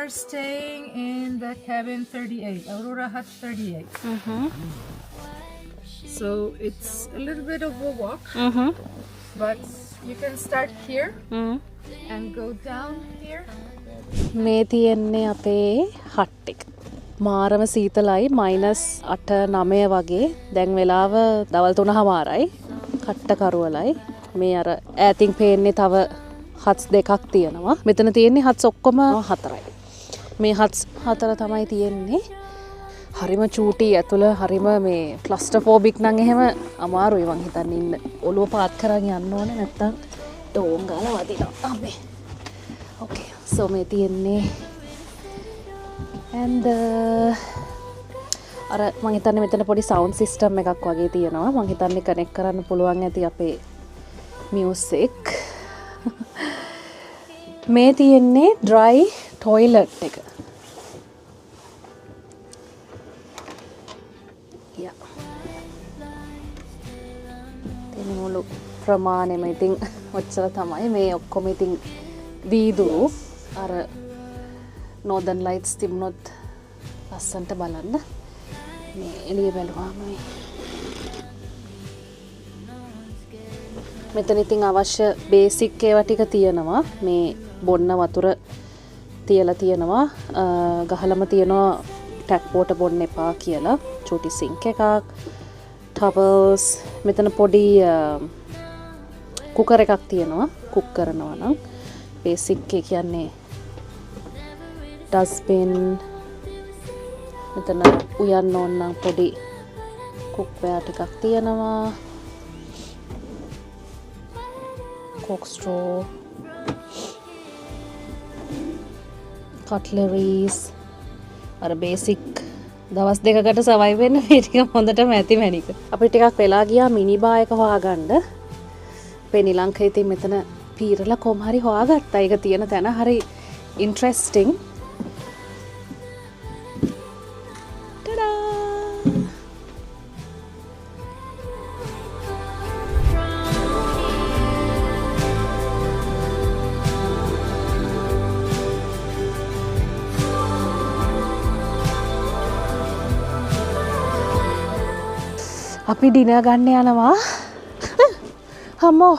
are staying in the cabin 38, Aurora Hut 38. So it's a little bit of a walk, but you can start here and go down here. මේ තියෙන්නේ අපේ hut එක. මාරම සීතලයි -8-9 වගේ. දැන් වෙලාව දවල් 3:00යි. කට්ට කරවලයි. මේ අර ඈතින් පේන්නේ තව හත්ස් දෙකක් තියෙනවා. මෙතන තියෙන්නේ හත්ස් ඔක්කොම 4යි. මේ හත්ස් 4 තමයි තියෙන්නේ. හරිම චූටි ඇතුළ හරිම මේ ක්ලස්ටර්ෆෝබික් නම් එහෙම අමාරුයි මං හිතන්නේ ඉන්න. ඔළුව පාත් කරන් යන්න ඕනේ නැත්තම් ඩෝන් ගාලා වදිනවා. අම්මේ. Okay. So මේ තියෙන්නේ and අර මං හිතන්නේ මෙතන පොඩි sound system එකක් වගේ තියෙනවා. මං හිතන්නේ කනෙක්ට් කරන්න පුළුවන් ඇති අපේ music. මේ තියෙන්නේ dry toilet එක. යා. තියෙන මුළු ප්‍රමාණයම ඉතින් ඔච්චර තමයි. මේ ඔක්කොම ඉතින් දීදුරු අර Northern Lights තිබුණොත් ලස්සන්ට බලන්න. මේ එළිය බැලුවාම මෙතන ඉතින් අවශ්‍ය බේසික් ඒවා ටික තියෙනවා. මේ බොන්න වතුර තියලා තියෙනවා. ගහලම තියෙනවා ටැප් වෝටර් බොන්න එපා කියලා. චූටි සින්ක් එකක්, ටවල්ස්, මෙතන පොඩි කුකර් එකක් තියෙනවා. කුක් කරනවා නම් බේසික් එක කියන්නේ ඩස්බින්. මෙතන උයන්න ඕන නම් පොඩි කුක් වෙයා ටිකක් තියෙනවා. Coke straw, cutleries, අර බේසික් දවස් දෙකකට සර්වයිව් වෙන්න මේ ටික හොඳටම ඇති මැනික. අපිට ටිකක් වෙලා ගියා මිනි බා එක හොයාගන්න. අපේ නිලංක ඉතින් මෙතන පීරලා කොහොම හරි හොයාගත්තා. ඒක තියෙන තැන හරි ඉන්ට්‍රෙස්ටිං. අපි ඩිනර් ගන්න යනවා. අම්මෝ